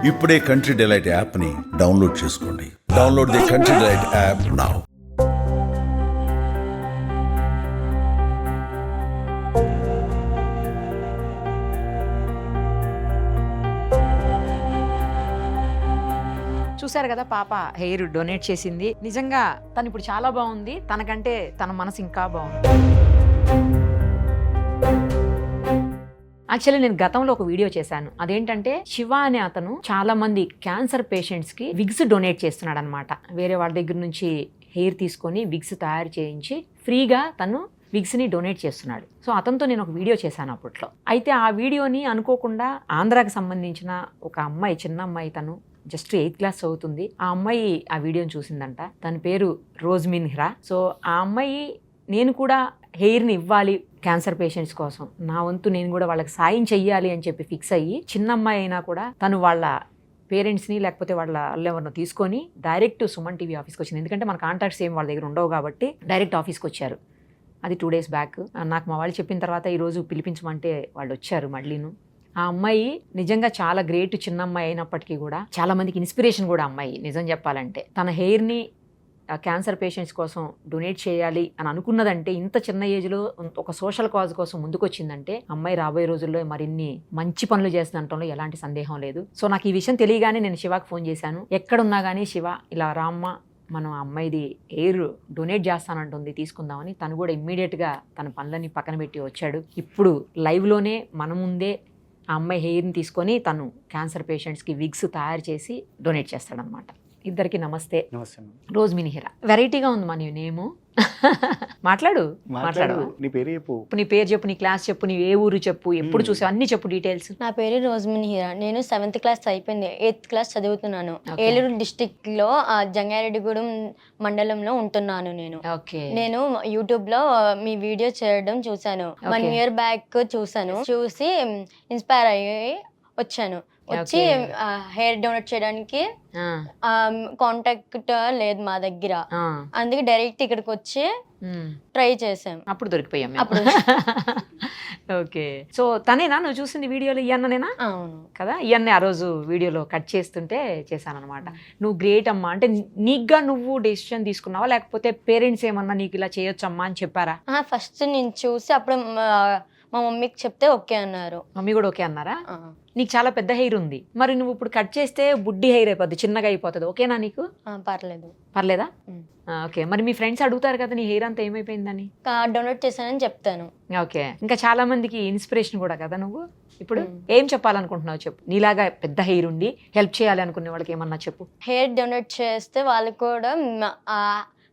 ఇప్పుడే country delight యాప్ని download చేసుకోండి. Download the country delight app now. చూసారు కదా, పాప హెయిర్ డొనేట్ చేసింది. నిజంగా తను ఇప్పుడు చాలా బాగుంది. తనకంటే తన మనసు ఇంకా బాగుంది. యాక్చువల్లీ నేను గతంలో ఒక వీడియో చేశాను. అదేంటంటే శివ అనే అతను చాలా మంది క్యాన్సర్ పేషెంట్స్ కి విగ్స్ డొనేట్ చేస్తున్నాడు అనమాట. వేరే వాళ్ళ దగ్గర నుంచి హెయిర్ తీసుకొని విగ్స్ తయారు చేయించి ఫ్రీగా తను విగ్స్ ని డొనేట్ చేస్తున్నాడు. సో అతనితో నేను ఒక వీడియో చేశాను అప్పట్లో. అయితే ఆ వీడియోని అనుకోకుండా ఆంధ్రాకి సంబంధించిన ఒక అమ్మాయి, చిన్న అమ్మాయి, తను జస్ట్ 8th క్లాస్ చదువుతుంది. ఆ అమ్మాయి ఆ వీడియోని చూసిందంట. తన పేరు రోజ్మిన్ హిరా. సో ఆ అమ్మాయి, నేను కూడా హెయిర్ని ఇవ్వాలి క్యాన్సర్ పేషెంట్స్ కోసం, నా వంతు నేను కూడా వాళ్ళకి సాయం చెయ్యాలి అని చెప్పి ఫిక్స్ అయ్యి, చిన్న అమ్మాయి అయినా కూడా తను వాళ్ళ పేరెంట్స్ని లేకపోతే వాళ్ళ ఎవరినో తీసుకొని డైరెక్ట్ సుమన్ టీవీ ఆఫీస్కి వచ్చింది. ఎందుకంటే మన కాంటాక్ట్స్ ఏం వాళ్ళ దగ్గర ఉండవు కాబట్టి డైరెక్ట్ ఆఫీస్కి వచ్చారు. అది 2 days బ్యాక్. నాకు మా వాళ్ళు చెప్పిన తర్వాత ఈరోజు పిలిపించమంటే వాళ్ళు వచ్చారు మళ్ళీను. ఆ అమ్మాయి నిజంగా చాలా గ్రేట్. చిన్న అమ్మాయి అయినప్పటికీ కూడా చాలా మందికి ఇన్స్పిరేషన్ కూడా అమ్మాయి. నిజం చెప్పాలంటే తన హెయిర్ని క్యాన్సర్ పేషెంట్స్ కోసం డొనేట్ చేయాలి అని అనుకున్నదంటే, ఇంత చిన్న ఏజ్లో ఒక సోషల్ కాజ్ కోసం ముందుకొచ్చిందంటే, అమ్మాయి రాబోయే రోజుల్లో మరిన్ని మంచి పనులు చేస్తుందంటంలో ఎలాంటి సందేహం లేదు. సో నాకు ఈ విషయం తెలియగానే నేను శివాకి ఫోన్ చేశాను. ఎక్కడున్నా కానీ శివ ఇలా రామ్మ, మనం ఆ అమ్మాయిది హెయిర్ డొనేట్ చేస్తానంటుంది, తీసుకుందామని. తను కూడా ఇమ్మీడియట్గా తన పనులని పక్కన పెట్టి వచ్చాడు. ఇప్పుడు లైవ్లోనే మన ముందే ఆ అమ్మాయి హెయిర్ని తీసుకొని తను క్యాన్సర్ పేషెంట్స్కి విగ్స్ తయారు చేసి డొనేట్ చేస్తాడనమాట. ఇద్దరికి నమస్తే. రోజ్మిన్ హిరా. వెరైటీగా ఉంది మన నేము. మాట్లాడు. నీ పేరు చెప్పు. నీ పేరు చెప్పు, నీ క్లాస్ చెప్పు, నీ ఏ ఊరు చెప్పు, ఎప్పుడు చూసావు అన్ని చెప్పు డీటెయిల్స్. నా పేరు రోజ్మిన్ హిరా. నేను 7th క్లాస్ అయిపోయింది, 8th క్లాస్ చదువుతున్నాను. ఏలూరు డిస్టిక్ లో జంగారెడ్డిగూడెం మండలంలో ఉంటున్నాను నేను. నేను యూట్యూబ్ లో మీ వీడియో చేయడం చూసాను. 1 year బ్యాక్ చూసి ఇన్స్పైర్ అయ్యి వచ్చాను. వచ్చి హెయిర్ డొనేట్ చేయడానికి కాంటాక్ట్ లేదు మా దగ్గర, అందుకే డైరెక్ట్ ఇక్కడికి వచ్చి ట్రై చేసాం. అప్పుడు దొరికిపోయాం అప్పుడు. ఓకే. సో తనేనా నువ్వు చూసింది వీడియోలో? ఈ అన్ననేనా? అవును కదా, ఈ అన్నే ఆ రోజు వీడియోలో కట్ చేస్తుంటే చేశాను అనమాట. నువ్వు గ్రేట్ అమ్మా. అంటే నీకుగా నువ్వు డెసిషన్ తీసుకున్నావా, లేకపోతే పేరెంట్స్ ఏమన్నా నీకు ఇలా చేయొచ్చమ్మా అని చెప్పారా? ఫస్ట్ నేను చూసి అప్పుడు మా మమ్మీకి చెప్తే ఓకే అన్నారు. మమ్మీ కూడా ఓకే అన్నారా? నీకు చాలా పెద్ద హెయిర్ ఉంది, మరి నువ్వు ఇప్పుడు కట్ చేస్తే బుడ్డి హెయిర్ అయిపోద్ది, చిన్నగా అయిపోతుంది. ఓకేనా నీకు? పర్లేదా? ఓకే. మరి మీ ఫ్రెండ్స్ అడుగుతారు కదా నీ హెయిర్ అంతా ఏమైపోయిందని? డొనేట్ చేశానని చెప్తాను. ఓకే. ఇంకా చాలా మందికి ఇన్స్పిరేషన్ కూడా కదా నువ్వు. ఇప్పుడు ఏం చెప్పాలనుకుంటున్నావు చెప్పు. నీలాగా పెద్ద హెయిర్ ఉండి హెల్ప్ చేయాలి అనుకునే వాళ్ళకి ఏమన్నా చెప్పు. హెయిర్ డొనేట్ చేస్తే వాళ్ళకి కూడా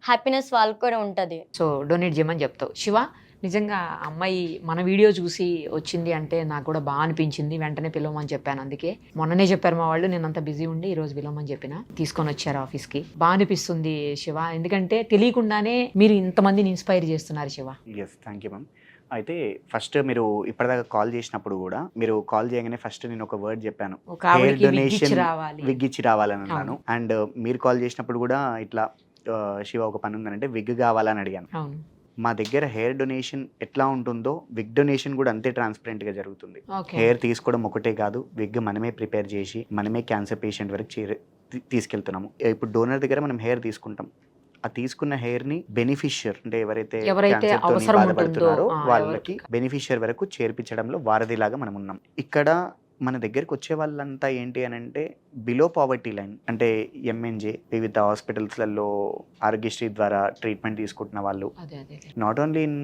హ్యాపీనెస్ వాళ్ళకి కూడా ఉంటుంది. సో డొనేట్ చేయమని చెప్తావు. శివ, నిజంగా అమ్మాయి మన వీడియో చూసి వచ్చింది అంటే నాకు కూడా బాగా అనిపించింది. వెంటనే పిలవమని చెప్పాను. అందుకే మొన్ననే చెప్పారు మా వాళ్ళు, నేను అంత బిజీ ఉండి ఈరోజు పిలవమని చెప్పిన. తీసుకొని వచ్చారు ఆఫీస్కి. బాగా అనిపిస్తుంది శివ, ఎందుకంటే తెలియకుండానే మీరు ఇంతమందిని ఇన్స్పైర్ చేస్తున్నారు శివ. Thank you ma'am. అయితే ఫస్ట్ మీరు ఇప్పటిదాకా కాల్ చేసినప్పుడు కూడా మీరు కాల్ చేయగానే ఫస్ట్ నేను ఒక వర్డ్ చెప్పాను, హెయిర్ డొనేషన్ విగ్ ఇచ్చి రావాలని అన్నాను. అండ్ మీరు కాల్ చేసినప్పుడు కూడా ఇట్లా శివ ఒక పని ఉందనంటే విగ్ కావాలని అడిగాను. మా దగ్గర హెయిర్ డొనేషన్ ఎట్లా ఉంటుందో విగ్ డొనేషన్ కూడా అంతే ట్రాన్స్పరెంట్ గా జరుగుతుంది. హెయిర్ తీసుకోవడం ఒకటే కాదు, విగ్ మనమే ప్రిపేర్ చేసి మనమే క్యాన్సర్ పేషెంట్ వరకు తీసుకెళ్తున్నాము. ఇప్పుడు డోనర్ దగ్గర మనం హెయిర్ తీసుకుంటాం, ఆ తీసుకున్న హెయిర్ ని బెనిఫిషియర్ అంటే ఎవరైతే బాధపడుతున్నారో వాళ్ళకి బెనిఫిషియర్ వరకు చేర్పించడంలో వారధిలాగా మనం ఉన్నాం. ఇక్కడ మన దగ్గరికి వచ్చే వాళ్ళంతా ఏంటి అని అంటే బిలో పావర్టీ లైన్, అంటే ఎంఎన్జే వివిధ హాస్పిటల్స్లలో ఆరోగ్యశ్రీ ద్వారా ట్రీట్మెంట్ తీసుకుంటున్న వాళ్ళు. Not only in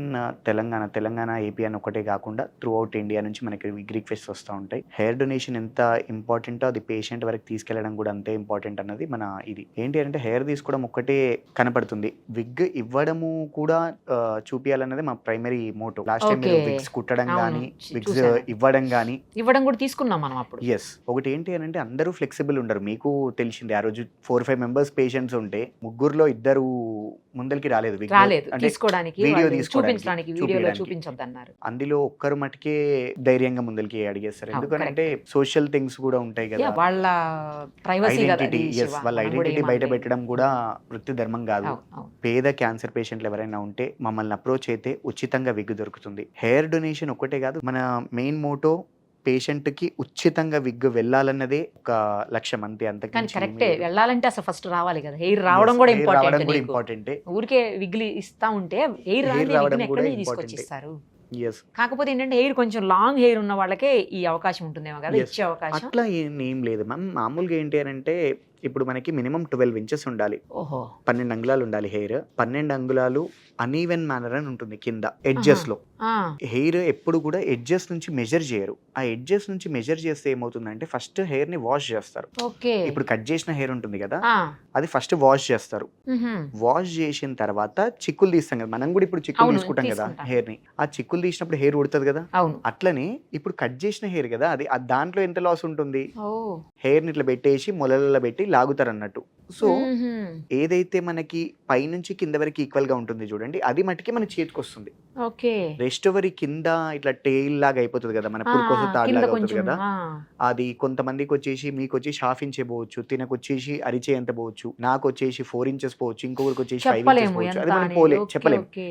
Telangana AP అని ఒకటే కాకుండా త్రూ అవుట్ ఇండియా నుంచి మనకి విగ్ రిక్వెస్ట్ వస్తూ ఉంటాయి. హెయిర్ డొనేషన్ ఎంత ఇంపార్టెంటో అది పేషెంట్ వరకు తీసుకెళ్లడం కూడా అంతే ఇంపార్టెంట్ అన్నది మన ఇది. ఏంటి అంటే హెయిర్ తీసుకోవడం ఒక్కటే కనపడుతుంది, విగ్ ఇవ్వడము కూడా చూపించాలన్నది మా primary motto. Last time wigs కుట్టడం కానీ విగ్స్ ఇవ్వడం కూడా తీసుకున్నాం మనం అప్పుడు. ఎస్. ఒకటి ఏంటి అని అంటే అందరూ ఫ్లెక్సిబుల్ ఉండరు. మీకు తెలిసింది ఆ రోజు 4-5 మెంబర్స్ పేషెంట్స్ ఉంటే 3లో 2 ముందరికి రాలేదు తీసుకోవడానికి, వీడియో చూపించడానికి, వీడియోలో చూపించొద్దన్నారు. అందులో ఒక్కరు మటుకే ధైర్యంగా ముందరికి అడిగేస్తారు. ఎందుకంటే సోషల్ థింగ్స్ కూడా ఉంటాయి కదా, వాళ్ళ ప్రైవసీ, వాళ్ళ ఐడెంటిటీ బయట పెట్టడం కూడా వృత్తి ధర్మం కాదు. పేద క్యాన్సర్ పేషెంట్లు ఎవరైనా ఉంటే మమ్మల్ని అప్రోచ్ అయితే ఉచితంగా విగ్ దొరుకుతుంది. హెయిర్ డొనేషన్ ఒక్కటే కాదు, మన మెయిన్ మోటో పేషెంట్ కి ఉచితంగా విగ్ వెళ్ళాలన్నదే ఒక లక్ష్యం అంతే. కానీ అంతకు కరెక్టే, వెళ్ళాలంటే అసలు ఫస్ట్ రావాలి కదా, హెయిర్ రావడం కూడా ఇంపార్టెంట్. ఇంపార్టెంటే. ఊరికే విగ్లు ఇస్తా ఉంటే హెయిర్ రావడం కూడా ఎక్కడి important. తీసుకొచ్చిస్తారు. Yes. కాకపోతే ఏంటంటే హెయిర్ కొంచెం లాంగ్ హెయిర్ ఉన్న వాళ్ళకే ఈ అవకాశం ఉంటుందేమో కదా, Yes. ఇచ్చే అవకాశం. అట్లా ఏం లేదు మ్యామ్. మామూలుగా ఏంటి అని అంటే ఇప్పుడు మనకి మినిమం 12 ఇంచెస్ ఉండాలి, ఓహో 12 అంగుళాలు ఉండాలి హెయిర్. 12 అంగుళాలు అన్ఈవెన్ మేనర్ అని ఉంటుంది కింద ఎడ్జెస్ లో. ఆ, హెయిర్ ఎప్పుడు కూడా ఎడ్జెస్ నుంచి మెజర్ చేయరు. ఆ ఎడ్జెస్ నుంచి మెజర్ చేస్తే ఏమవుతుందంటే ఫస్ట్ హెయిర్ ని వాష్ చేస్తారు. ఓకే. ఇప్పుడు కట్ చేసిన హెయిర్ ఉంటుంది కదా, ఆ, అది ఫస్ట్ వాష్ చేస్తారు. మ్హమ్. వాష్ చేసిన తర్వాత చిక్కులు తీస్తాం కదా, మనం కూడా ఇప్పుడు చిక్కులు అవును, తీసుకుంటాం కదా తీసుకుంటాం. హెయిర్ ని. ఆ చిక్కులు తీసినప్పుడు హెయిర్ ఉడుతుంది కదా, అవును. అట్లనే ఇప్పుడు కట్ చేసిన హెయిర్ కదా, అది ఆ దాంట్లో ఎంత లాస్ ఉంటుంది, ఓ, హెయిర్ ని ఇట్లా పెట్టేసి మొలలలో పెట్టి లాగుతారు అన్నట్టు. సో మ్హమ్. ఏదైతే మనకి పైనుంచి కింద వరకు ఈక్వల్ గా ఉంటుంది చూడండి, అది మటుకి మన చేతికి వస్తుంది. ఓకే. రెస్ట్ వరి కింద ఇట్లా టెయిల్ లాగా అయిపోతుంది కదా, మన ఆ, పురుకోస తాడు కింద లాగా అవుతుంది కొంచెం, కదా. ఆ, అది కొంతమందికి వచ్చేసి మీకు వచ్చేసి హాఫ్ ఇంచ్ పోవచ్చు, తినకు వచ్చేసి అరిచే ఎంత పోవచ్చు, నాకు వచ్చేసి 4 ఇంచెస్ పోవచ్చు, ఇంకొకరికి వచ్చేసి 5 ఇంచెస్ చెప్పలేము పోవచ్చు. ఎంత అది మనం అనేది. పోలే ఓకే, చెప్పలేము. ఓకే.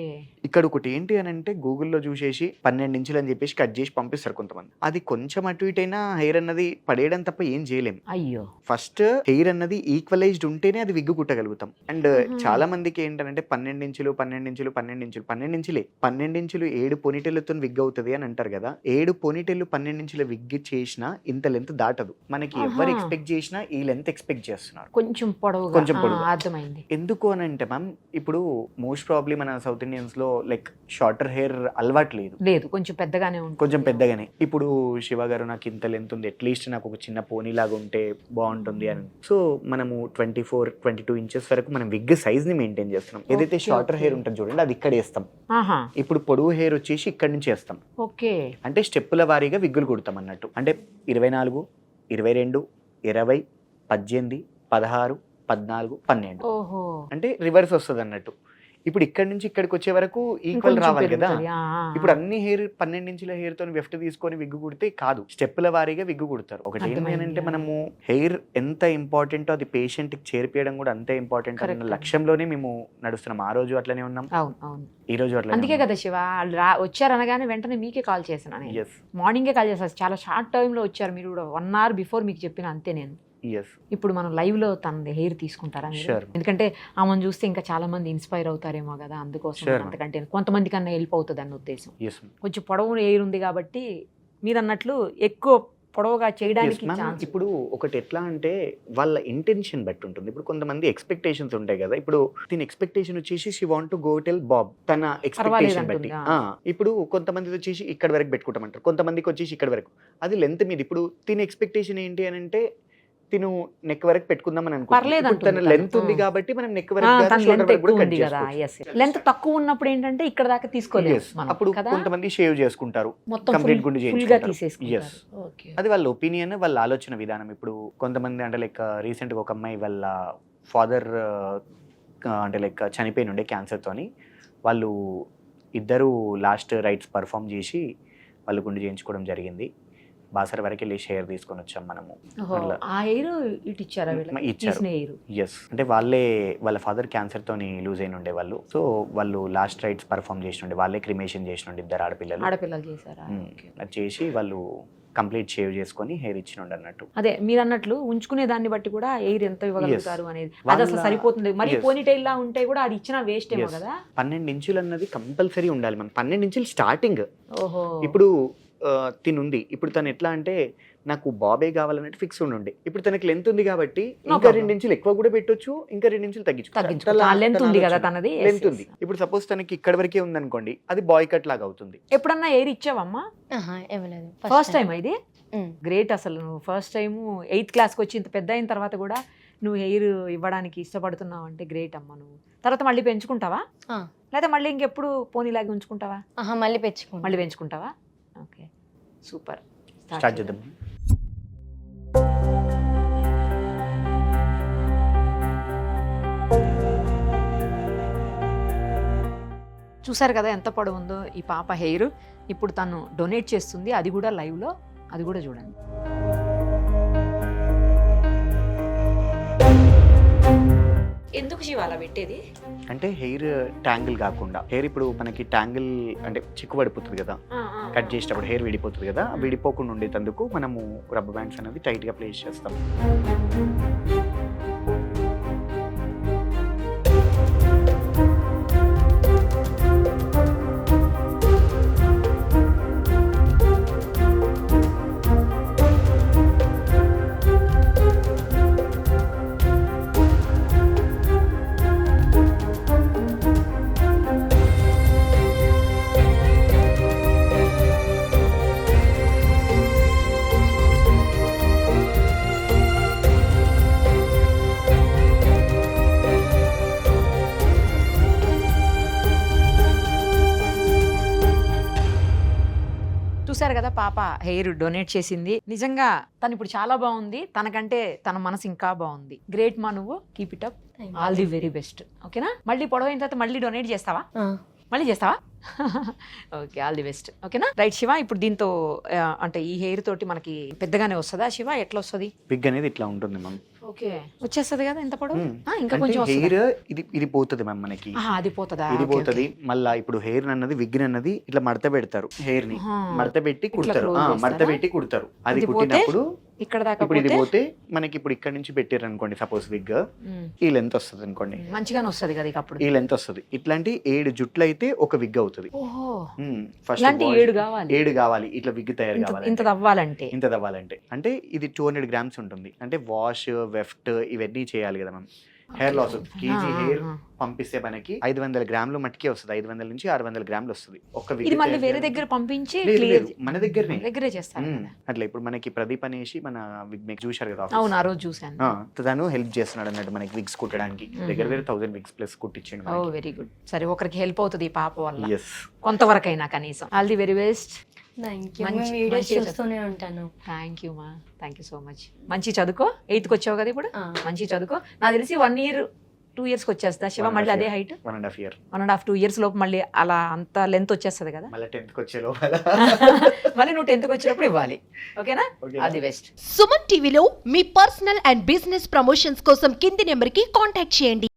ఇక్కడ ఒకటి ఏంటి అని అంటే గూగుల్లో చూసేసి 12 ఇంచులు అని చెప్పేసి కట్ చేసి పంపిస్తారు కొంతమంది. అది కొంచెం అటు ఇటు అయినా హెయిర్ అన్నది పడేయడం తప్ప ఏం చేయలేం. అయ్యో. ఫస్ట్ హెయిర్ అన్నది ఈక్వలైజ్డ్ ఉంటేనే అది విగ్గు కుట్టగలుగుతాం. అండ్ ఆహా. చాలా మందికి ఏంటంటే 12 ఇంచులు 12 ఇంచులు 12 ఇంచులు 12 ఇంచులే 12 ఇంచులు 7 పోనీటెలతో విగ్ అవుతుంది అని అంటారు కదా. 7 పోనీటెలు 12 ఇంచుల విగ్ చేసినా ఇంత లెంత్ దాటదు. మనకి ఎవరు ఆహా. ఎక్స్పెక్ట్ చేసినా ఈ లెంత్ ఎక్స్పెక్ట్ చేస్తున్నారు. కొంచెం పొడవు, కొంచెం పొడవుగా. అర్థమైంది. ఎందుకు అని అంటే మ్యామ్, ఇప్పుడు మోస్ట్ ప్రాబ్లీ మన సౌత్ ఇండియన్స్ లో లైక్ షార్టర్ హెయిర్ అలవాటు లేదు, లేదు, కొంచెం పెద్దగానే ఉంటుంది. కొంచెం పెద్దగానే. ఇప్పుడు శివ గారు నాకు ఇంత లెంత్ ఉంది, అట్లీస్ట్ నాకు ఒక చిన్న పోనీ లాగా ఉంటే బాగుంటుంది అని. సో మనము 24-22 ఇంచెస్ వరకు మనం విగ్ సైజ్ ని మెయింటైన్ చేస్తున్నాం. ఏదైతే Okay, షార్టర్ okay. హెయిర్ ఉంటుంది చూడండి, అది ఇక్కడ వేస్తాం. ఆహా. ఇప్పుడు పొడవు హెయిర్ వచ్చేసి ఇక్కడ నుంచి వేస్తాం. ఓకే. అంటే స్టెప్పుల వారీగా విగ్గులు కుడతాం అన్నట్టు. అంటే 24, 22, 20, 18, 16, 14, 12 ఓహో. అంటే రివర్స్ వస్తుంది అన్నట్టు. ఇప్పుడు ఇక్కడ నుంచి ఇక్కడికి వచ్చే వరకు ఈక్వల్ ఇంకొంచెం రావాలి కదా. పెరుగుతుంది. ఆ, ఆ, ఇప్పుడు అన్ని హెయిర్ 12 ఇంచుల హెయిర్ తో వెఫ్ట్ తీసుకొని విగ్గు కుడితే కాదు, స్టెప్పుల వారీగా విగ్గు కుడతారు. ఒకటి అర్థమైంది. ఏంటంటే మనము హెయిర్ ఎంత ఇంపార్టెంటో అది పేషెంట్ కి చేర్పియడం కూడా అంతే ఇంపార్టెంట్ అన్న Correct. లక్ష్యంలోనే మేము నడుస్తున్నాం. ఆ రోజు అట్లనే ఉన్నాం, అవును, అవును. ఈ రోజు అట్లనే అందుకే కదా శివ, వాళ్ళు వచ్చారనగానే వెంటనే మీకే కాల్ చేశాను నేను. ఎస్ మార్నింగే కాల్ చేశాను. చాలా షార్ట్ టైంలో వచ్చారు మీరు కూడా, 1 hour బిఫోర్ మీకు చెప్పిన అంతే నేను. ఎస్ ఇప్పుడు మనం లైవ్ లో తన హెయిర్ తీసుకుంటారా మీరు? Sure. ఎందుకంటే ఆమెను చూస్తే ఇంకా చాలా మంది ఇన్స్పైర్ అవుతారేమో కదా, అందుకోసం. Sure. అంతకంటే కొంతమంది కన్నా హెల్ప్ అవుతుంది అన్న ఉద్దేశం. ఎస్ కొంచెం పొడవు హెయిర్ ఉంది కాబట్టి మీరు అన్నట్లు ఎక్కువ పొడవుగా చేయడానికి ఛాన్స్. ఇప్పుడు ఒకటి ఎట్లా అంటే వాళ్ళ ఇంటెన్షన్ బట్టి ఉంటుంది. ఇప్పుడు కొంతమంది ఎక్స్పెక్టేషన్స్ ఉంటాయి కదా. ఇప్పుడు దీని ఎక్స్పెక్టేషన్ వచ్చేసి she want to go tell Bob, తన ఎక్స్పెక్టేషన్ బట్టి. అంటుందా? ఇప్పుడు కొంతమంది వచ్చేసి ఇక్కడ వరకు పెట్టుకుంటామంటారు, కొంతమందికి వచ్చేసి ఇక్కడ వరకు. అది లెంత్ మీద. ఇప్పుడు తిని ఎక్స్పెక్టేషన్ ఏంటి అని అంటే తిను నెక్ వరకు పెట్టుకుందాం అని పర్లేదు అనుకుంటున్నాను. తన అంటుంది లెంత్ తను. ఉంది కాబట్టి మనం నెక్ ఆ, వరకు తన కాదు, shoulder లెంత్ వరకు కూడా ఎక్కువ cut ఉంది కదా. చేసుకోవచ్చు. లెంత్ తక్కువ ఉన్నప్పుడు ఏంటంటే ఇక్కడ దాకా తీసుకోలేదు Yes. మనం అప్పుడు కదా, కొంతమంది షేవ్ చేసుకుంటారు, మొత్తం complete గుండు ఫుల్ గా చేయించుకుంటారు. తీసేసుకుంటారు. Yes. ఓకే. అది వాళ్ళ ఒపీనియన్, వాళ్ళ ఆలోచన విధానం. ఇప్పుడు కొంతమంది అంటే లైక్ రీసెంట్గా ఒక అమ్మాయి వాళ్ళ ఫాదర్ అంటే లైక్ చనిపోయిన ఉండే క్యాన్సర్తోని, వాళ్ళు ఇద్దరు లాస్ట్ రైట్స్ పర్ఫామ్ చేసి వాళ్ళు గుండు చేయించుకోవడం జరిగింది. బాసర వరకు వెళ్ళి షేర్ తీసుకొని వచ్చాం మనము. ఓహో, అట్లా. ఆ హెయిర్ ఇటు ఇచ్చారా వీళ్ళకి? ఇచ్చారు. తీసిన హెయిర్. ఎస్, అంటే వాళ్ళ ఫాదర్ క్యాన్సర్ తోని లూజ్ అయిన ఉండే వాళ్ళు. సో వాళ్ళు లాస్ట్ రైట్స్ పర్ఫామ్ చేసినుండే, వాళ్ళే క్రిమేషన్ చేసినుండే, ఇద్దరు ఆడపిల్లలు. ఆడపిల్లలు చేశారా? ఓకే. అది చేసి వాళ్ళు కంప్లీట్ షేవ్ చేసుకొని హెయిర్ ఇచ్చినుండే అన్నట్టు. అదే మీరు అన్నట్లు ఉంచుకునే దాన్ని బట్టి కూడా ఎయిర్ ఎంత ఇవ్వగలుగుతారు అనేది, అది అసలు వాళ్ళ- సరిపోతుంది. మరి Yes. పోనీటైల్ లా ఉంటే కూడా అది ఇచ్చిన వేస్ట్ ఏమో Yes. కదా. 12 ఇంచులు అన్నది కంపల్సరీ ఉండాలి. మనం 12 ఇంచులు స్టార్టింగ్. ఓహో. ఇప్పుడు తినుంది, ఇప్పుడు తను ఎట్లా అంటే నాకు బాబే కావాలన్నట్టు ఫిక్స్ ఉండే. ఇప్పుడు తనకి లెంత్ ఉంది కాబట్టి ఇంకా problem. 2 ఇంచులు ఎక్కువ కూడా పెట్టొచ్చు, ఇంకా 2 ఇంచులు తగ్గించుకో. ఆ length ఉంది కదా తనది. Yes, length yes. ఉంది. ఇప్పుడు సపోజ్ తనకి ఇక్కడ వరకే ఉంది అనుకోండి, అది బాయ్ కట్ లాగా అవుతుంది. ఎప్పుడన్నా ఎయిర్ ఇచ్చావమ్మా? ఆహా, ఇవ్వలేదు. ఫస్ట్ టైం ఇది? గ్రేట్. అసలు నువ్వు ఫస్ట్ టైం 8th క్లాస్కి వచ్చి ఇంత పెద్ద అయిన తర్వాత కూడా నువ్వు హెయిర్ ఇవ్వడానికి ఇష్టపడుతున్నావు అంటే గ్రేట్ అమ్మా. నువ్వు తర్వాత మళ్ళీ పెంచుకుంటావా, లేదా మళ్ళీ ఇంకెప్పుడు పోనీలాగా ఉంచుకుంటావా? ఆహా, మళ్ళీ పెంచుకుంటా. మళ్ళీ పెంచుకుంటావా? Okay, super. స్టార్ట్ చేద్దాం. చూసారు కదా ఎంత పొడవు ఉందో ఈ పాప హెయిర్. ఇప్పుడు తను డొనేట్ చేస్తుంది, అది కూడా లైవ్లో, అది కూడా చూడండి. ఎందుకు శివ అలా పెట్టేది? అంటే హెయిర్ ట్యాంగిల్ కాకుండా, హెయిర్ ఇప్పుడు మనకి ట్యాంగిల్ అంటే చిక్కు పడిపోతుంది కదా, కట్ చేసేటప్పుడు హెయిర్ విడిపోతుంది కదా, విడిపోకుండా ఉండేటందుకు మనము రబ్బర్ బ్యాండ్స్ అనేది టైట్గా ప్లేస్ చేస్తాం. చూసారు కదా పాప హెయిర్ డొనేట్ చేసింది. నిజంగా తను ఇప్పుడు చాలా బాగుంది, తనకంటే తన మనసు ఇంకా బాగుంది. గ్రేట్ మా, నువ్వు keep it up, all the very best. ఓకేనా? మళ్ళీ పొడవైన తర్వాత మళ్ళీ డొనేట్ చేస్తావా? మళ్ళీ చేస్తావా? Okay, all the best. ఓకేనా? రైట్ శివ, ఇప్పుడు దీంతో అంటే ఈ హెయిర్ తోటి మనకి పెద్దగానే వస్తుందా శివ? ఎట్లా వస్తుంది? విగ్ అనేది ఇట్లా ఉంటుంది మ్యామ్. ఓకే, వచ్చేస్తుంది కదా ఎంత పొడవు? ఇంకా కొంచెం హెయిర్ ఇది పోతుంది మ్యామ్ మనకి. అది పోతుందా? ఇది పోతుంది. మళ్ళీ ఇప్పుడు హెయిర్ అన్నది విగ్ అన్నది ఇట్లా మడత పెడతారు, హెయిర్ ని మడత పెట్టి కుడతారు, మడత పెట్టి కుడతారు. అది కుట్టినప్పుడు ఇక్కడ దాకా ఇప్పుడు ఇది పోతే మనకి ఇప్పుడు ఇక్కడ నుంచి పెట్టారు అనుకోండి, సపోజ్ విగ్ ఈ లెంత్ వస్తుంది అనుకోండి, మంచిగానే వస్తుంది కదా అప్పుడు. ఈ లెంత్ వస్తుంది. ఇట్లాంటి 7 జుట్లు అయితే ఒక విగ్ అవుతుంది. ఫస్ట్ 7 కావాలి ఇట్లా విగ్ తయారు కావాలి. ఇంత తవ్వాలంటే అంటే ఇది 200 grams ఉంటుంది. అంటే వాష్ వెఫ్ట్ ఇవన్నీ చేయాలి కదా ma'am. Hair loss KG hair పంపిస్తే మనకి 500 grams మట్టికే వస్తుంది. 500 నుంచి 600 grams వస్తుంది ఒక విగ్. ఇది మళ్ళీ వేరే దగ్గర పంపించి మన దగ్గరే చేస్తారు అట్లా. ఇప్పుడు మనకి ప్రదీప్ అనేసి మన విగ్ మీకు చూశారు కదా. అవును, ఆ రోజు చూసాను. తను హెల్ప్ చేస్తున్నాడు అన్నట్టు మనకి విగ్స్ కుట్టడానికి. దగ్గర 1000 విగ్స్ ప్లస్ కుట్టించండి. ఓ వెరీ గుడ్. సరే, ఒకరికి హెల్ప్ అవుతుంది ఈ పాప వల్ల కొంతవరకైనా కనీసం. All the very best. చూస్తూనే ఉంటాను. థ్యాంక్ యూ మా, థ్యాంక్ యూ సో మచ్. మంచి చదువుకో. 8th వచ్చావు కదా ఇప్పుడు, మంచి చదువుకో. నాకు తెలిసి 1 year 2 years వచ్చేస్తా శివ, మళ్ళీ అదే హైట్. 1.5 year 2 years లోపు మళ్ళీ అలా అంత లెంత్ వచ్చేస్తుంది కదా. మళ్ళీ 10th వచ్చే లోపల మళ్ళీ నువ్వు 10th వచ్చినప్పుడు ఇవ్వాలి. ఓకేనా? All the best. సుమన్ టీవీలో మీ పర్సనల్ అండ్ బిజినెస్ ప్రమోషన్స్ కోసం కింది నెంబర్కి కాంటాక్ట్ చేయండి.